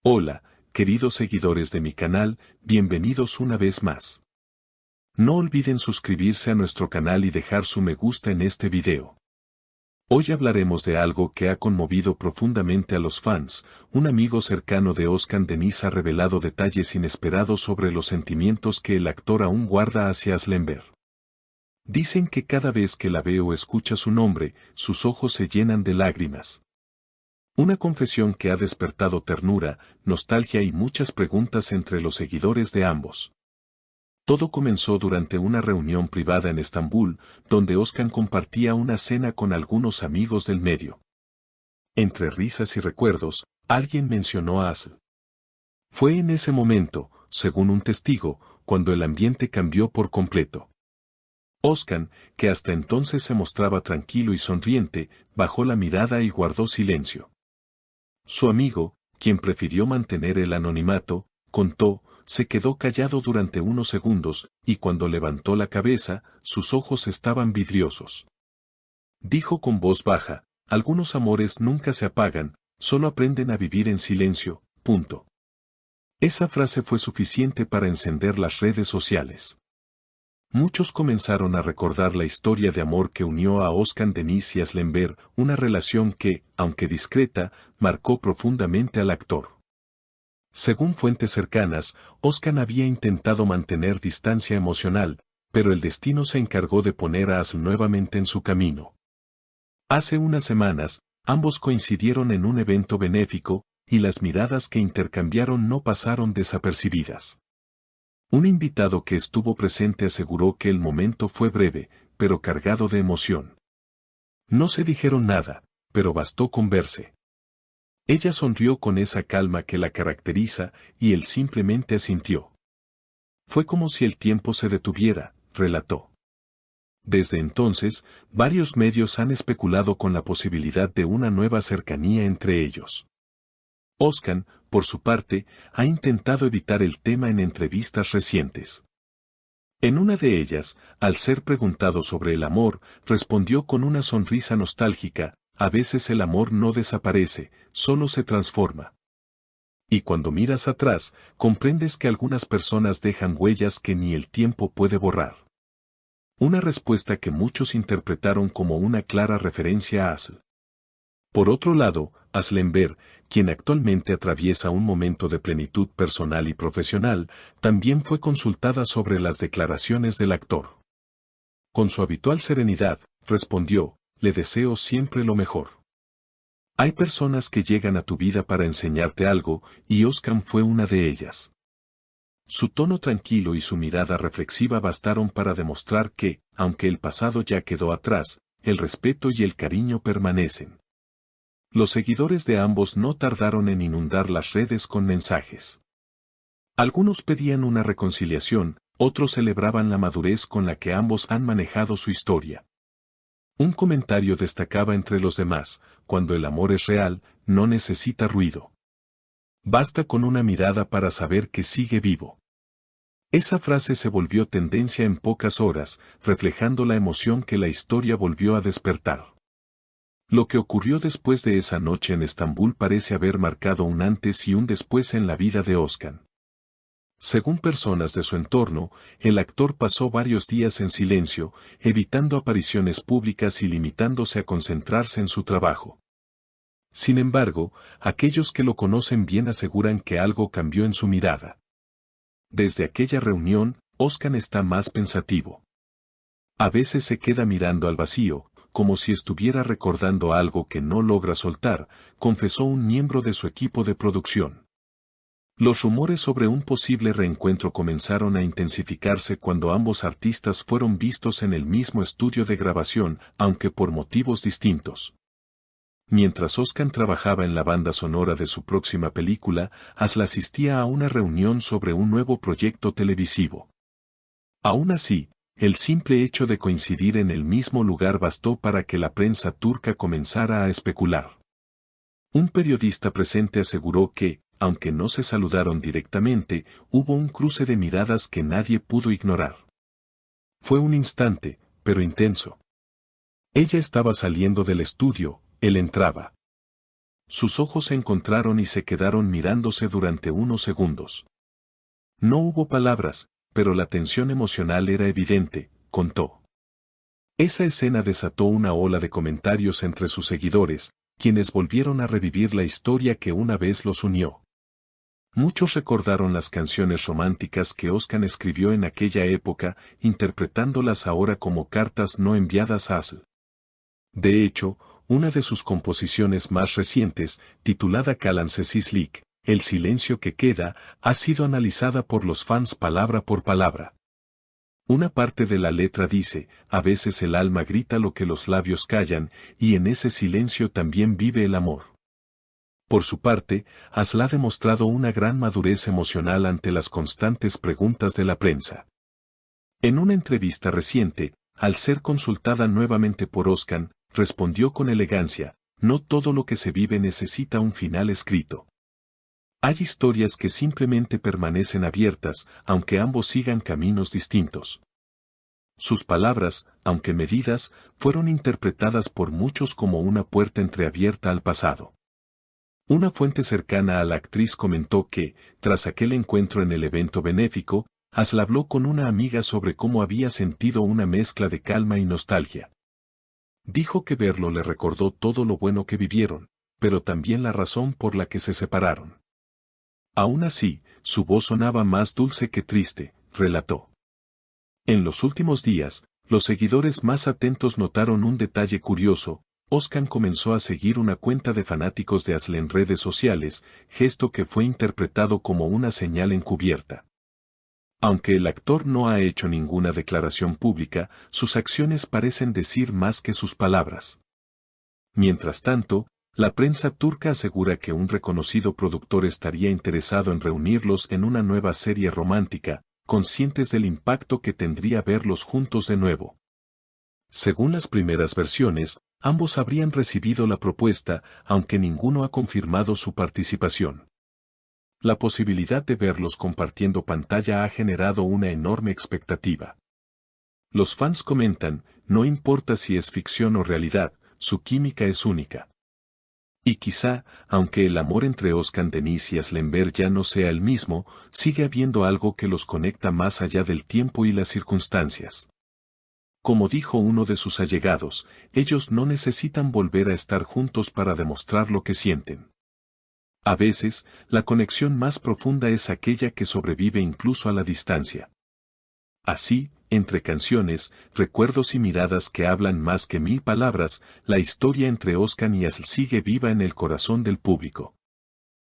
Hola, queridos seguidores de mi canal, bienvenidos una vez más. No olviden suscribirse a nuestro canal y dejar su me gusta en este video. Hoy hablaremos de algo que ha conmovido profundamente a los fans. Un amigo cercano de Özkan Deniz ha revelado detalles inesperados sobre los sentimientos que el actor aún guarda hacia Aslenber. Dicen que cada vez que la ve o escucha su nombre, sus ojos se llenan de lágrimas. Una confesión que ha despertado ternura, nostalgia y muchas preguntas entre los seguidores de ambos. Todo comenzó durante una reunión privada en Estambul, donde Özkan compartía una cena con algunos amigos del medio. Entre risas y recuerdos, alguien mencionó a Asl. Fue en ese momento, según un testigo, cuando el ambiente cambió por completo. Özkan, que hasta entonces se mostraba tranquilo y sonriente, bajó la mirada y guardó silencio. Su amigo, quien prefirió mantener el anonimato, contó, se quedó callado durante unos segundos, y cuando levantó la cabeza, sus ojos estaban vidriosos. Dijo con voz baja, algunos amores nunca se apagan, solo aprenden a vivir en silencio, punto. Esa frase fue suficiente para encender las redes sociales. Muchos comenzaron a recordar la historia de amor que unió a Özkan Deniz y Aslenber, una relación que, aunque discreta, marcó profundamente al actor. Según fuentes cercanas, Özkan había intentado mantener distancia emocional, pero el destino se encargó de poner a Asl nuevamente en su camino. Hace unas semanas, ambos coincidieron en un evento benéfico, y las miradas que intercambiaron no pasaron desapercibidas. Un invitado que estuvo presente aseguró que el momento fue breve, pero cargado de emoción. No se dijeron nada, pero bastó con verse. Ella sonrió con esa calma que la caracteriza, y él simplemente asintió. Fue como si el tiempo se detuviera, relató. Desde entonces, varios medios han especulado con la posibilidad de una nueva cercanía entre ellos. Özkan, por su parte, ha intentado evitar el tema en entrevistas recientes. En una de ellas, al ser preguntado sobre el amor, respondió con una sonrisa nostálgica, a veces el amor no desaparece, solo se transforma. Y cuando miras atrás, comprendes que algunas personas dejan huellas que ni el tiempo puede borrar. Una respuesta que muchos interpretaron como una clara referencia a Asl. Por otro lado, Aslenber, quien actualmente atraviesa un momento de plenitud personal y profesional, también fue consultada sobre las declaraciones del actor. Con su habitual serenidad, respondió, le deseo siempre lo mejor. Hay personas que llegan a tu vida para enseñarte algo, y Özkan fue una de ellas. Su tono tranquilo y su mirada reflexiva bastaron para demostrar que, aunque el pasado ya quedó atrás, el respeto y el cariño permanecen. Los seguidores de ambos no tardaron en inundar las redes con mensajes. Algunos pedían una reconciliación, otros celebraban la madurez con la que ambos han manejado su historia. Un comentario destacaba entre los demás, cuando el amor es real, no necesita ruido. Basta con una mirada para saber que sigue vivo. Esa frase se volvió tendencia en pocas horas, reflejando la emoción que la historia volvió a despertar. Lo que ocurrió después de esa noche en Estambul parece haber marcado un antes y un después en la vida de Özkan. Según personas de su entorno, el actor pasó varios días en silencio, evitando apariciones públicas y limitándose a concentrarse en su trabajo. Sin embargo, aquellos que lo conocen bien aseguran que algo cambió en su mirada. Desde aquella reunión, Özkan está más pensativo. A veces se queda mirando al vacío, como si estuviera recordando algo que no logra soltar, confesó un miembro de su equipo de producción. Los rumores sobre un posible reencuentro comenzaron a intensificarse cuando ambos artistas fueron vistos en el mismo estudio de grabación, aunque por motivos distintos. Mientras Özkan trabajaba en la banda sonora de su próxima película, Asl asistía a una reunión sobre un nuevo proyecto televisivo. Aún así, el simple hecho de coincidir en el mismo lugar bastó para que la prensa turca comenzara a especular. Un periodista presente aseguró que, aunque no se saludaron directamente, hubo un cruce de miradas que nadie pudo ignorar. Fue un instante, pero intenso. Ella estaba saliendo del estudio, él entraba. Sus ojos se encontraron y se quedaron mirándose durante unos segundos. No hubo palabras, pero la tensión emocional era evidente, contó. Esa escena desató una ola de comentarios entre sus seguidores, quienes volvieron a revivir la historia que una vez los unió. Muchos recordaron las canciones románticas que Özkan escribió en aquella época, interpretándolas ahora como cartas no enviadas a Aslı. De hecho, una de sus composiciones más recientes, titulada Kalan Sessizlik, El silencio que queda, ha sido analizada por los fans palabra por palabra. Una parte de la letra dice, a veces el alma grita lo que los labios callan, y en ese silencio también vive el amor. Por su parte, Aslı ha demostrado una gran madurez emocional ante las constantes preguntas de la prensa. En una entrevista reciente, al ser consultada nuevamente por Özkan, respondió con elegancia, no todo lo que se vive necesita un final escrito. Hay historias que simplemente permanecen abiertas, aunque ambos sigan caminos distintos. Sus palabras, aunque medidas, fueron interpretadas por muchos como una puerta entreabierta al pasado. Una fuente cercana a la actriz comentó que, tras aquel encuentro en el evento benéfico, Aslı habló con una amiga sobre cómo había sentido una mezcla de calma y nostalgia. Dijo que verlo le recordó todo lo bueno que vivieron, pero también la razón por la que se separaron. Aún así, su voz sonaba más dulce que triste, relató. En los últimos días, los seguidores más atentos notaron un detalle curioso. Özkan comenzó a seguir una cuenta de fanáticos de Aslı en redes sociales, gesto que fue interpretado como una señal encubierta. Aunque el actor no ha hecho ninguna declaración pública, sus acciones parecen decir más que sus palabras. Mientras tanto, la prensa turca asegura que un reconocido productor estaría interesado en reunirlos en una nueva serie romántica, conscientes del impacto que tendría verlos juntos de nuevo. Según las primeras versiones, ambos habrían recibido la propuesta, aunque ninguno ha confirmado su participación. La posibilidad de verlos compartiendo pantalla ha generado una enorme expectativa. Los fans comentan, no importa si es ficción o realidad, su química es única. Y quizá, aunque el amor entre Özkan Deniz y Aslenber ya no sea el mismo, sigue habiendo algo que los conecta más allá del tiempo y las circunstancias. Como dijo uno de sus allegados, ellos no necesitan volver a estar juntos para demostrar lo que sienten. A veces, la conexión más profunda es aquella que sobrevive incluso a la distancia. Así, entre canciones, recuerdos y miradas que hablan más que 1000 palabras, la historia entre Özkan y Aslı sigue viva en el corazón del público.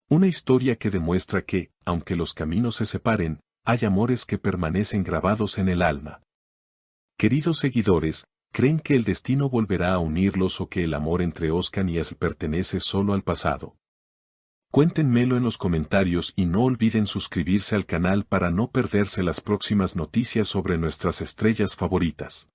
Una historia que demuestra que, aunque los caminos se separen, hay amores que permanecen grabados en el alma. Queridos seguidores, ¿creen que el destino volverá a unirlos o que el amor entre Özkan y Aslı pertenece solo al pasado? Cuéntenmelo en los comentarios y no olviden suscribirse al canal para no perderse las próximas noticias sobre nuestras estrellas favoritas.